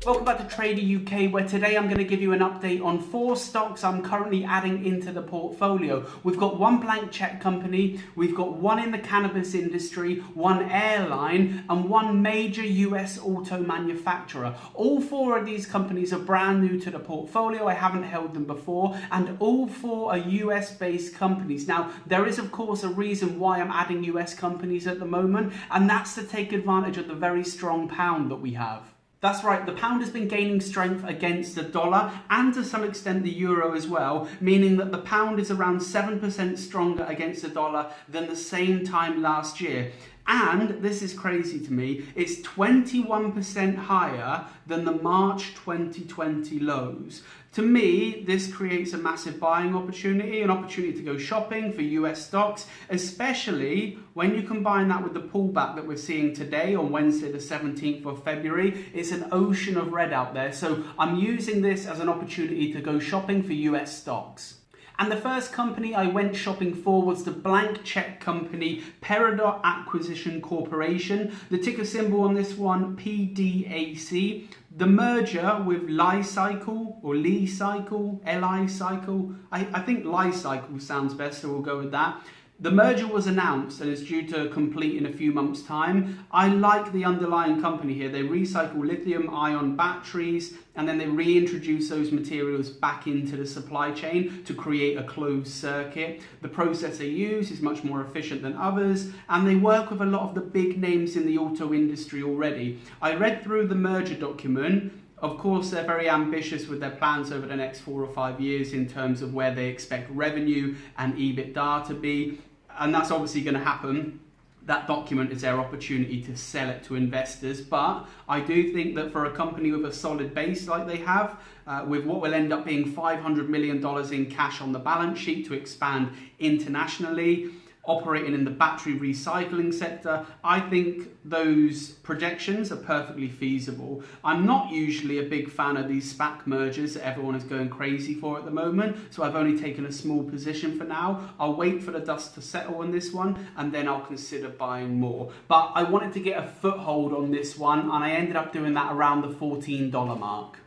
Welcome back to Trader UK, where today I'm going to give you an update on 4 stocks I'm currently adding into the portfolio. We've got one blank check company, we've got one in the cannabis industry, one airline, and one major US auto manufacturer. All 4 of these companies are brand new to the portfolio. I haven't held them before, and all 4 are US based companies. Now, there is of course a reason why I'm adding US companies at the moment, and that's to take advantage of the very strong pound that we have. That's right, the pound has been gaining strength against the dollar and to some extent the euro as well, meaning that the pound is around 7% stronger against the dollar than the same time last year. And this is crazy to me, it's 21% higher than the March 2020 lows. To me, this creates a massive buying opportunity, an opportunity to go shopping for US stocks, especially when you combine that with the pullback that we're seeing today on Wednesday the 17th of February. It's an ocean of red out there, so I'm using this as an opportunity to go shopping for US stocks. And the first company I went shopping for was the blank check company Peridot Acquisition Corporation. The ticker symbol on this one, PDAC. The merger with Li-Cycle or Li-Cycle, Li-Cycle. I think Li-Cycle sounds best, so we'll go with that. The merger was announced and is due to complete in a few months' time. I like the underlying company here. They recycle lithium-ion batteries and then they reintroduce those materials back into the supply chain to create a closed circuit. The process they use is much more efficient than others, and they work with a lot of the big names in the auto industry already. I read through the merger document. Of course, they're very ambitious with their plans over the next 4 or 5 years in terms of where they expect revenue and EBITDA to be. And that's obviously going to happen. That document is their opportunity to sell it to investors. But I do think that for a company with a solid base like they have, with what will end up being $500 million in cash on the balance sheet to expand internationally, operating in the battery recycling sector, I think those projections are perfectly feasible. I'm not usually a big fan of these SPAC mergers that everyone is going crazy for at the moment, so I've only taken a small position for now. I'll wait for the dust to settle on this one and then I'll consider buying more. But I wanted to get a foothold on this one and I ended up doing that around the $14 mark.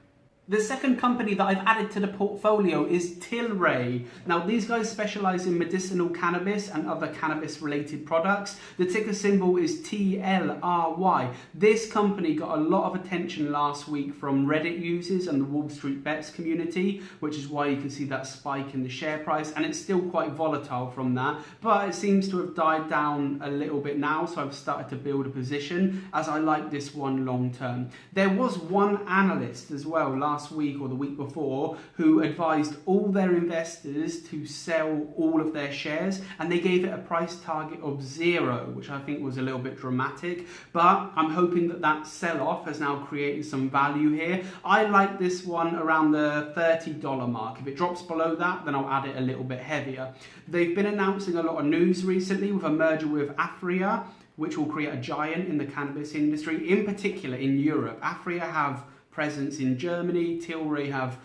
The second company that I've added to the portfolio is TLRY. Now, these guys specialize in medicinal cannabis and other cannabis-related products. The ticker symbol is TLRY. This company got a lot of attention last week from Reddit users and the Wall Street Bets community, which is why you can see that spike in the share price, and it's still quite volatile from that, but it seems to have died down a little bit now, so I've started to build a position as I like this one long term. There was one analyst as well last week or the week before who advised all their investors to sell all of their shares, and they gave it a price target of 0, which I think was a little bit dramatic, but I'm hoping that that sell-off has now created some value here. I like this one around the $30 mark. If it drops below that, then I'll add it a little bit heavier. They've been announcing a lot of news recently with a merger with Aphria, which will create a giant in the cannabis industry, in particular in Europe. Aphria have presence in Germany, TLRY have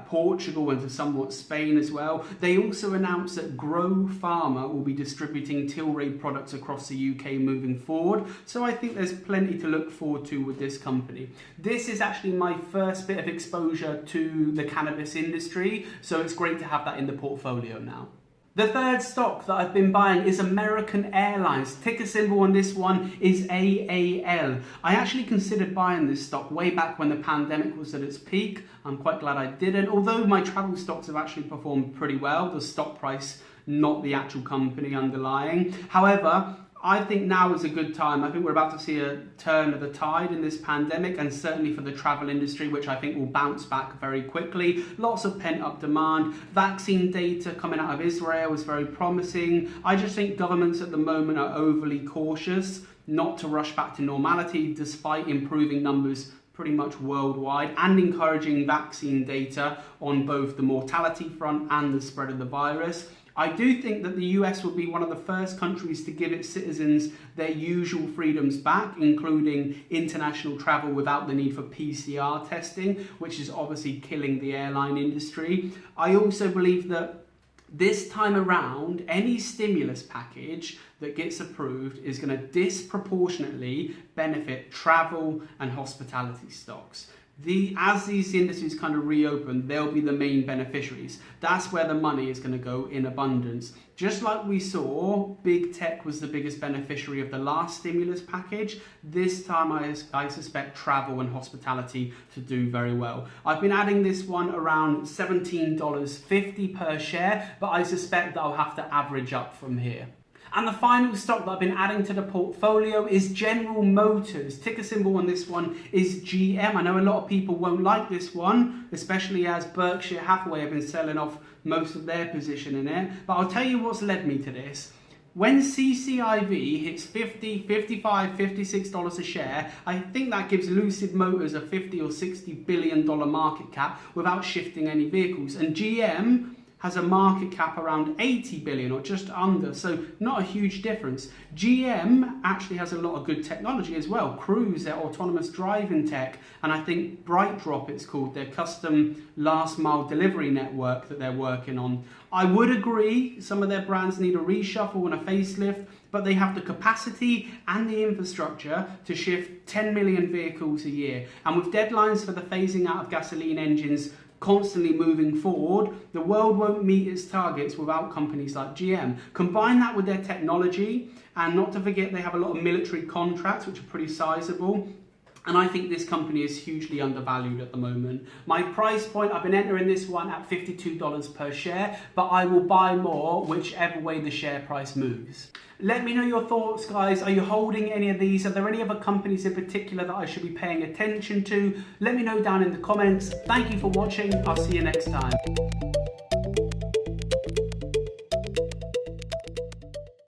Portugal and to somewhat Spain as well. They also announced that Grow Pharma will be distributing TLRY products across the UK moving forward. So I think there's plenty to look forward to with this company. This is actually my first bit of exposure to the cannabis industry, so it's great to have that in the portfolio now. The third stock that I've been buying is American Airlines. Ticker symbol on this one is AAL. I actually considered buying this stock way back when the pandemic was at its peak. I'm quite glad I didn't. Although my travel stocks have actually performed pretty well, the stock price, not the actual company underlying. However, I think now is a good time. I think we're about to see a turn of the tide in this pandemic, and certainly for the travel industry, which I think will bounce back very quickly. Lots of pent-up demand. Vaccine data coming out of Israel is very promising. I just think governments at the moment are overly cautious not to rush back to normality despite improving numbers pretty much worldwide and encouraging vaccine data on both the mortality front and the spread of the virus. I do think that the US will be one of the first countries to give its citizens their usual freedoms back, including international travel without the need for PCR testing, which is obviously killing the airline industry. I also believe that this time around, any stimulus package that gets approved is going to disproportionately benefit travel and hospitality stocks. as these industries kind of reopen, they'll be the main beneficiaries. That's where the money is going to go in abundance. Just like we saw, big tech was the biggest beneficiary of the last stimulus package. This time I suspect travel and hospitality to do very well. I've been adding this one around $17.50 per share, but I suspect that I'll have to average up from here. And the final stock that I've been adding to the portfolio is General Motors. Ticker symbol on this one is GM. I know a lot of people won't like this one, especially as Berkshire Hathaway have been selling off most of their position in it. But I'll tell you what's led me to this. When CCIV hits $50, $55, $56 a share, I think that gives Lucid Motors a $50 or $60 billion market cap without shifting any vehicles. And GM has a market cap around 80 billion or just under, so not a huge difference. GM actually has a lot of good technology as well. Cruise, their autonomous driving tech, and I think BrightDrop it's called, their custom last mile delivery network that they're working on. I would agree some of their brands need a reshuffle and a facelift, but they have the capacity and the infrastructure to shift 10 million vehicles a year. And with deadlines for the phasing out of gasoline engines constantly moving forward, the world won't meet its targets without companies like GM. Combine that with their technology, and not to forget they have a lot of military contracts which are pretty sizable, and I think this company is hugely undervalued at the moment. My price point, I've been entering this one at $52 per share, but I will buy more whichever way the share price moves. Let me know your thoughts, guys. Are you holding any of these? Are there any other companies in particular that I should be paying attention to? Let me know down in the comments. Thank you for watching. I'll see you next time.